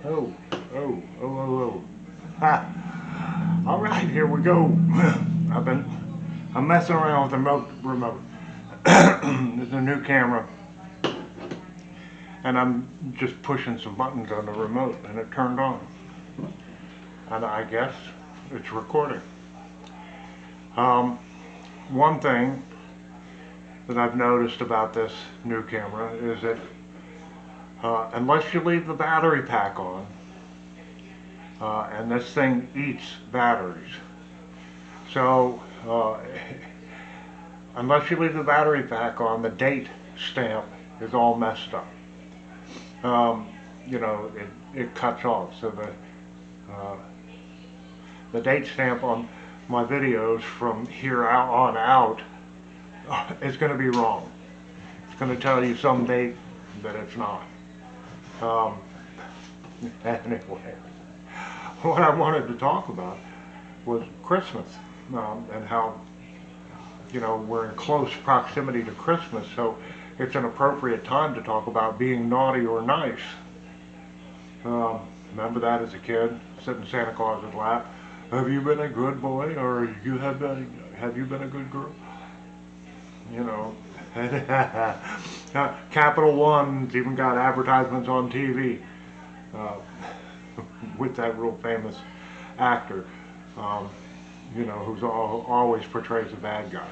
Oh, oh. Ha. All right, here we go. I'm messing around with the remote. There's a new camera, and I'm just pushing some buttons on the remote, and it turned on. And I guess it's recording. One thing that I've noticed about this new camera is that unless you leave the battery pack on, and this thing eats batteries. So unless you leave the battery pack on, the date stamp is all messed up. It cuts off. So the date stamp on my videos from here on out is going to be wrong. It's going to tell you some date that it's not. Anyway, what I wanted to talk about was Christmas, and how we're in close proximity to Christmas, so it's an appropriate time to talk about being naughty or nice. Remember that as a kid, sit in Santa Claus's lap. Have you been a good boy, or have you been a good girl? Capital One's even got advertisements on TV with that real famous actor, who's always portrays a bad guy.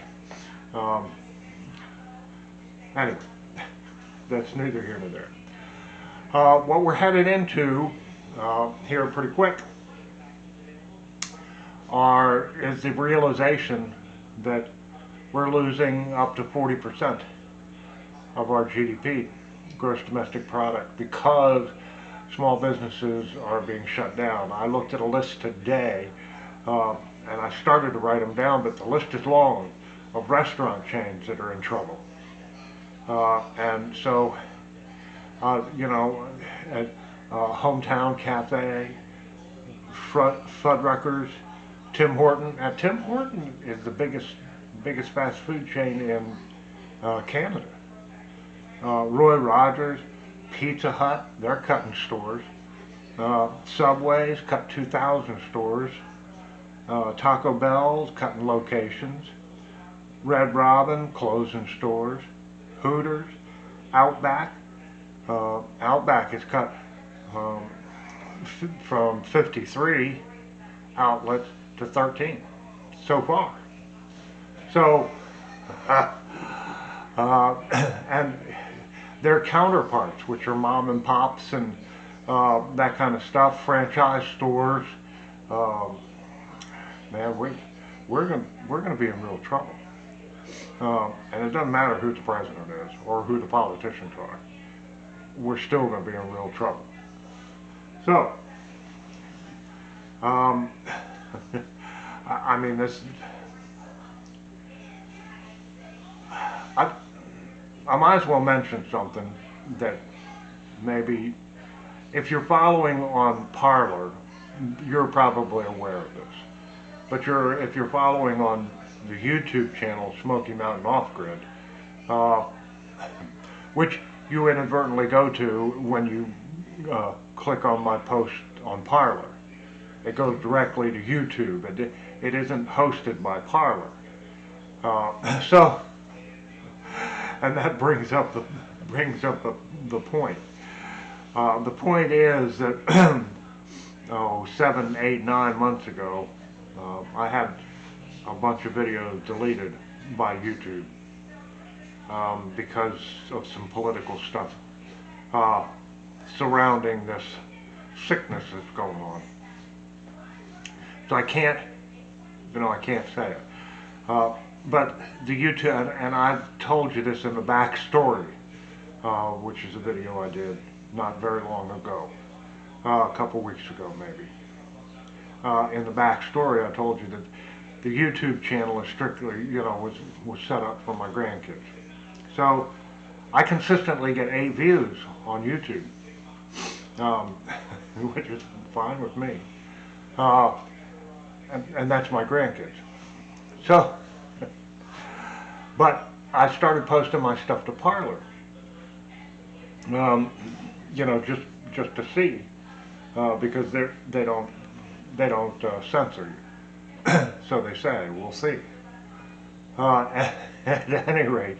Anyway, that's neither here nor there. What we're headed into here pretty quick is the realization that we're losing up to 40% of our GDP, gross domestic product, because small businesses are being shut down. I looked at a list today, and I started to write them down, but the list is long, of restaurant chains that are in trouble. And so, at Hometown Cafe, Fuddruckers, Tim Horton. Now, Tim Horton is the biggest fast food chain in Canada. Roy Rogers, Pizza Hut, they're cutting stores. Subway's cut 2,000 stores. Taco Bell's cutting locations. Red Robin closing stores. Hooters, Outback. Outback is cut from 53 outlets to 13 so far. So, and their counterparts, which are mom and pops and that kind of stuff, franchise stores, man, we're gonna be in real trouble. And it doesn't matter who the president is or who the politicians are. We're still going to be in real trouble. So, I mean, I might as well mention something that maybe, if you're following on Parler, you're probably aware of this. But if you're following on the YouTube channel Smoky Mountain Off Grid, which you inadvertently go to when you click on my post on Parler. It goes directly to YouTube. It isn't hosted by Parler. And that brings up the point. The point is that 7, 8, 9 months ago, I had a bunch of videos deleted by YouTube because of some political stuff surrounding this sickness that's going on. So I can't say it. But the YouTube, and I've told you this in the backstory, which is a video I did not very long ago, a couple weeks ago maybe. In the backstory, I told you that the YouTube channel is strictly, was set up for my grandkids. So I consistently get 8 views on YouTube, which is fine with me. And that's my grandkids. So, but I started posting my stuff to Parler, just to see because they don't censor you. So they say. We'll see. At any rate,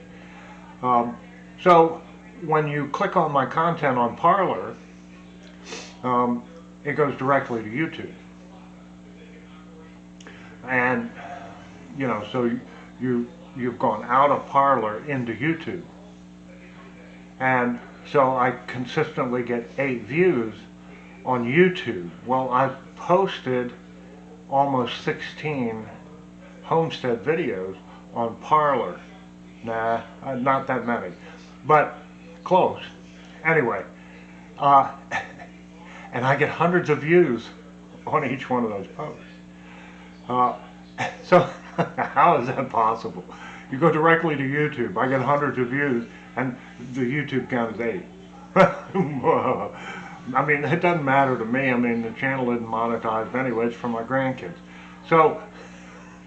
so when you click on my content on Parler, it goes directly to YouTube, and so you've gone out of Parler into YouTube, and so I consistently get 8 views on YouTube. Well, I've posted almost 16 homestead videos on Parler. Nah, not that many, but close. Anyway, and I get hundreds of views on each one of those posts. So how is that possible? You go directly to YouTube, I get hundreds of views, and the YouTube count is 8. I mean, it doesn't matter to me. I mean, the channel isn't monetized anyway. It's for my grandkids. So,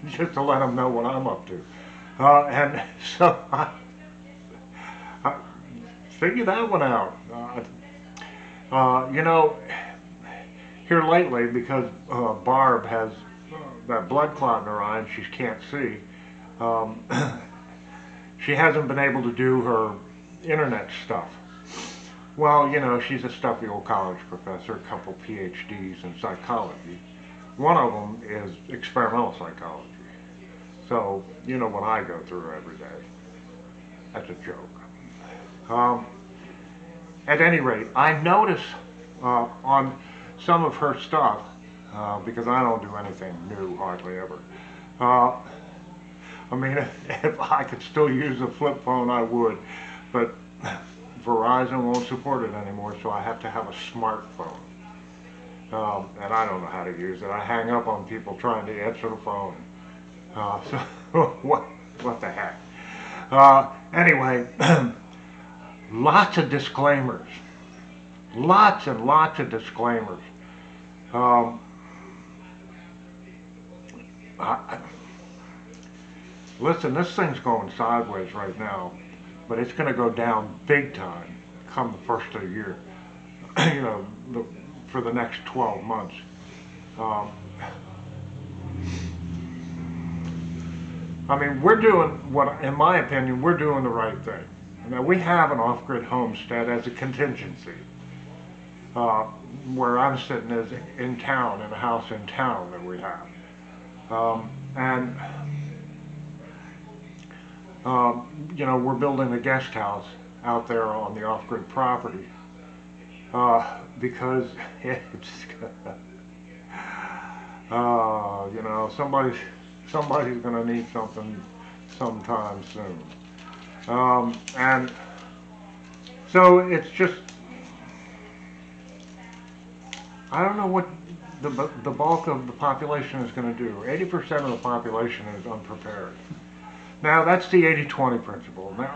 just to let them know what I'm up to. And so, I figured that one out. Here lately, because Barb has that blood clot in her eye and she can't see, she hasn't been able to do her internet stuff. Well, she's a stuffy old college professor, a couple PhDs in psychology. One of them is experimental psychology. So, what I go through every day. That's a joke. At any rate, I notice on some of her stuff, because I don't do anything new hardly ever. I mean, if I could still use a flip phone, I would, but Verizon won't support it anymore, so I have to have a smartphone. And I don't know how to use it. I hang up on people trying to answer the phone. So what the heck? Anyway, lots of disclaimers. Lots and lots of disclaimers. Listen, this thing's going sideways right now, but it's going to go down big time come the first of the year. For the next 12 months. I mean, we're doing in my opinion, we're doing the right thing. Now, we have an off-grid homestead as a contingency, where I'm sitting as in town, in a house in town that we have. We're building a guest house out there on the off-grid property, because it's, somebody's going to need something sometime soon. And so it's just, I don't know what the bulk of the population is going to do. 80% of the population is unprepared. Now, that's the 80-20 principle. Now,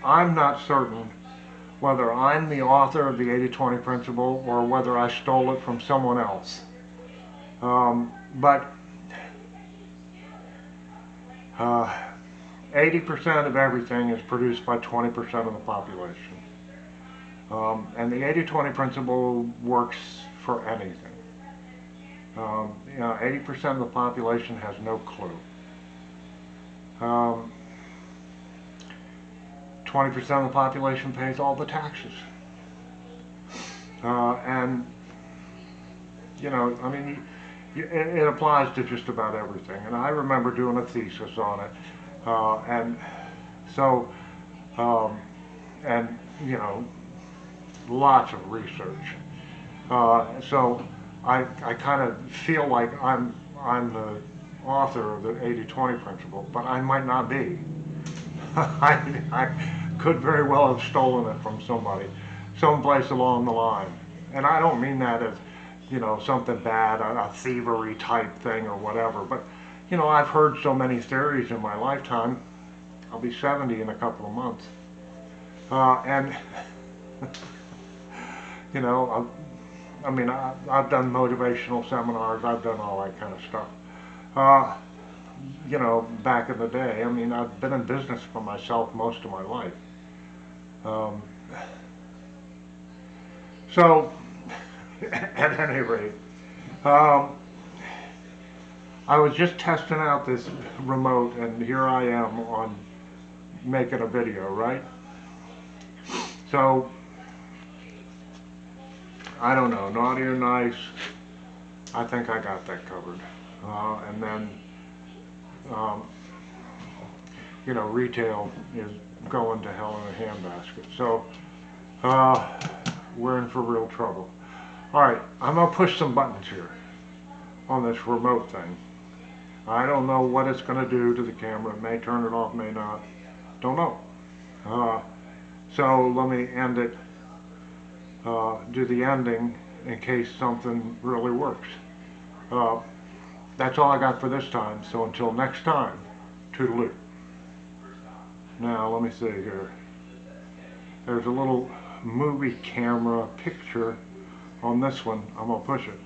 I'm not certain whether I'm the author of the 80-20 principle or whether I stole it from someone else. But 80% of everything is produced by 20% of the population. And the 80-20 principle works for anything. 80% of the population has no clue. 20% of the population pays all the taxes. And, it applies to just about everything. And I remember doing a thesis on it. Lots of research. So I kind of feel like I'm the author of the 80-20 principle, but I might not be. I could very well have stolen it from somebody, someplace along the line. And I don't mean that as, something bad, a thievery type thing or whatever, but, I've heard so many theories in my lifetime. I'll be 70 in a couple of months. I've done motivational seminars, I've done all that kind of stuff. Back in the day, I've been in business for myself most of my life. So, At any rate, um, I was just testing out this remote, and here I am on making a video, right? So, I don't know, naughty or nice, I think I got that covered. And then, um, you know, retail is going to hell in a handbasket. So, we're in for real trouble. All right, I'm gonna push some buttons here on this remote thing. I don't know what it's gonna do to the camera. It may turn it off, may not. Don't know. So let me end it, do the ending in case something really works. That's all I got for this time. So until next time, toodaloo. Now let me see here. There's a little movie camera picture on this one. I'm gonna push it.